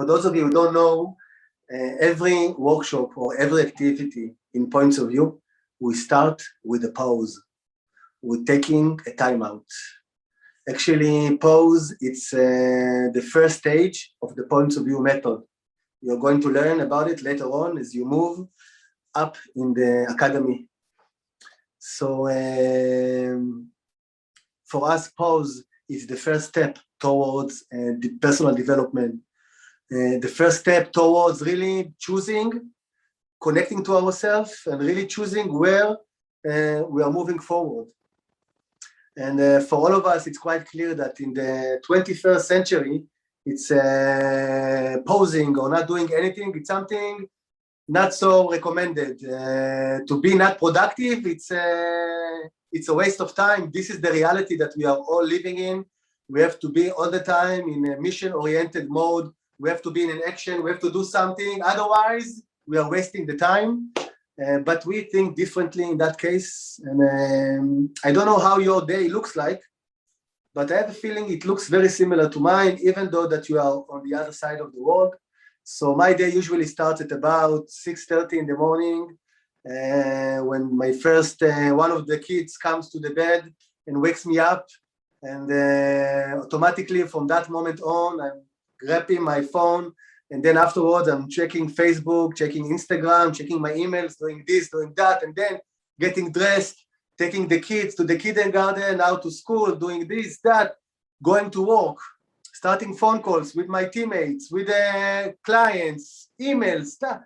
For those of you who don't know, every workshop or every activity in Points of View, we start with a pause. We're taking a timeout. Actually, pause, it's the first stage of the Points of View method. You're going to learn about it later on as you move up in the academy. So for us, pause is the first step towards the personal development. The first step towards really choosing, connecting to ourselves, and really choosing where we are moving forward. And for all of us, it's quite clear that in the 21st century, it's pausing or not doing anything. It's something not so recommended. To be not productive, it's a waste of time. This is the reality that we are all living in. We have to be all the time in a mission-oriented mode. We have to be in an action. We have to do something. Otherwise, we are wasting the time. But we think differently in that case. And I don't know how your day looks like, but I have a feeling it looks very similar to mine, even though that you are on the other side of the world. So my day usually starts at about 6:30 in the morning, when my first, one of the kids comes to the bed and wakes me up. And automatically from that moment on, I'm grabbing my phone. And then afterwards, I'm checking Facebook, checking Instagram, checking my emails, doing this, doing that, and then getting dressed, taking the kids to the kindergarten, out to school, doing this, that, going to work, starting phone calls with my teammates, with the clients, emails, stuff,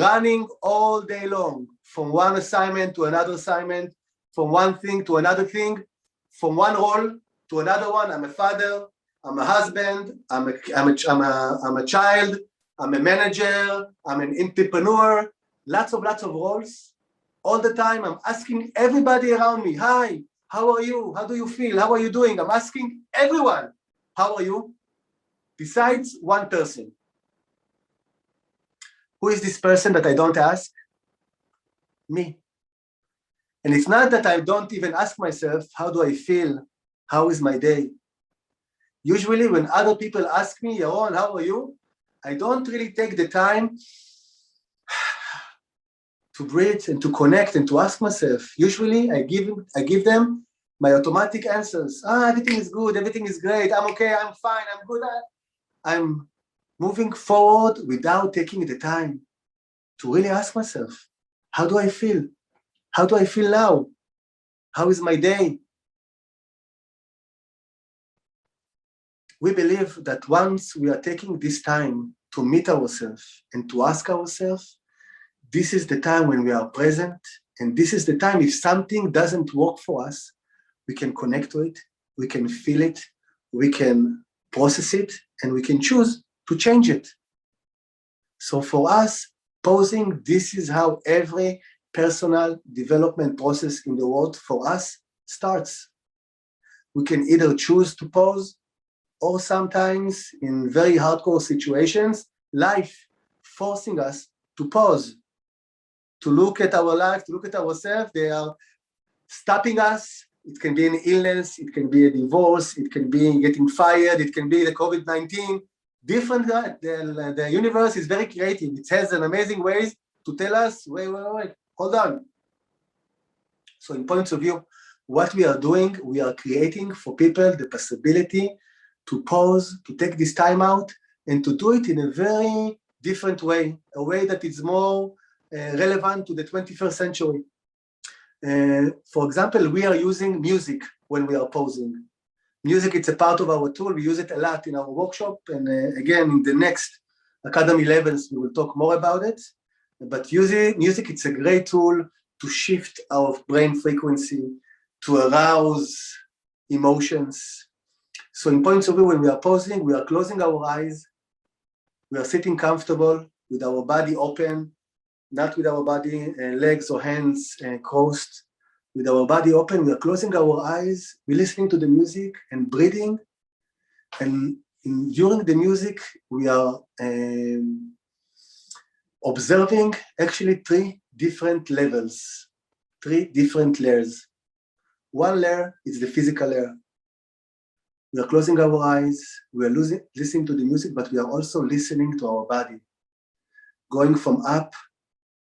running all day long, from one assignment to another assignment, from one thing to another thing, from one role to another one. I'm a father, I'm a husband, I'm a child, I'm a manager, I'm an entrepreneur, lots of roles. All the time, I'm asking everybody around me, hi, how are you? How do you feel? How are you doing? I'm asking everyone, how are you? Besides one person. Who is this person that I don't ask? Me. And it's not that I don't even ask myself, how do I feel? How is my day? Usually when other people ask me, Yaron, how are you? I don't really take the time to breathe and to connect and to ask myself. Usually I give them my automatic answers. Everything is good, everything is great, I'm okay, I'm fine, I'm good. I'm moving forward without taking the time to really ask myself, how do I feel? How do I feel now? How is my day? We believe that once we are taking this time to meet ourselves and to ask ourselves, this is the time when we are present, and this is the time if something doesn't work for us, we can connect to it, we can feel it, we can process it, and we can choose to change it. So for us, pausing, this is how every personal development process in the world for us starts. We can either choose to pause, or sometimes in very hardcore situations, life forcing us to pause, to look at our life, to look at ourselves. They are stopping us. It can be an illness, it can be a divorce, it can be getting fired, it can be the COVID-19. Different, the universe is very creative. It has an amazing ways to tell us, wait, hold on. So in Points of View, what we are doing, we are creating for people the possibility to pause, to take this time out, and to do it in a very different way, a way that is more relevant to the 21st century. For example, we are using music when we are pausing. Music, it's a part of our tool. We use it a lot in our workshop. And again, in the next academy levels, we will talk more about it. But music, it's a great tool to shift our brain frequency, to arouse emotions. So in Points of View, when we are pausing, we are closing our eyes. We are sitting comfortable with our body open, not with our body, legs or hands crossed. With our body open, we are closing our eyes, we're listening to the music and breathing. And during the music, we are observing actually 3 different levels, 3 different layers. One layer is the physical layer. We are closing our eyes, we are listening to the music, but we are also listening to our body, going from up,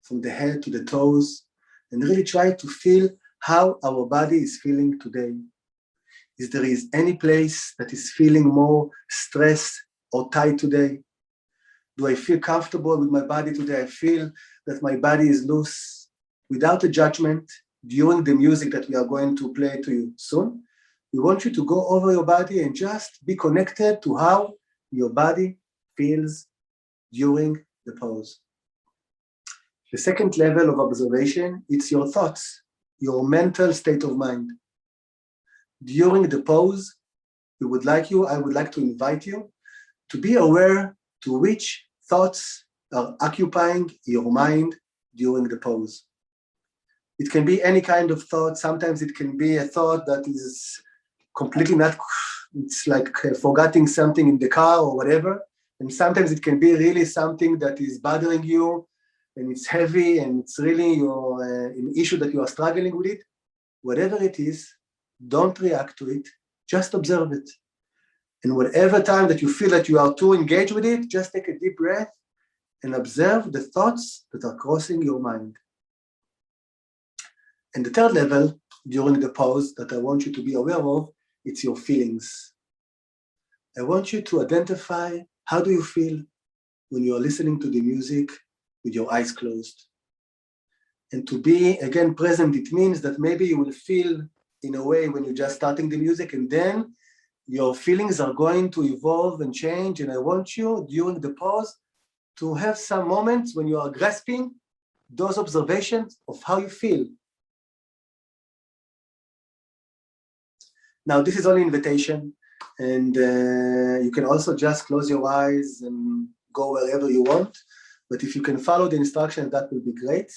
from the head to the toes, and really try to feel how our body is feeling today. If there is any place that is feeling more stressed or tight today? Do I feel comfortable with my body today? I feel that my body is loose, without a judgment, during the music that we are going to play to you soon. We want you to go over your body and just be connected to how your body feels during the pose. The second level of observation, it's your thoughts, your mental state of mind. During the pose, I would like to invite you to be aware to which thoughts are occupying your mind during the pose. It can be any kind of thought. Sometimes it can be a thought that is completely not, it's like forgetting something in the car or whatever. And sometimes it can be really something that is bothering you and it's heavy and it's really an issue that you are struggling with it. Whatever it is, don't react to it, just observe it. And whatever time that you feel that you are too engaged with it, just take a deep breath and observe the thoughts that are crossing your mind. And the third level during the pause that I want you to be aware of, it's your feelings. I want you to identify how do you feel when you are listening to the music with your eyes closed. And to be, again, present, it means that maybe you will feel in a way when you're just starting the music, and then your feelings are going to evolve and change. And I want you, during the pause, to have some moments when you are grasping those observations of how you feel. Now, this is only invitation, and you can also just close your eyes and go wherever you want. But if you can follow the instructions, that will be great.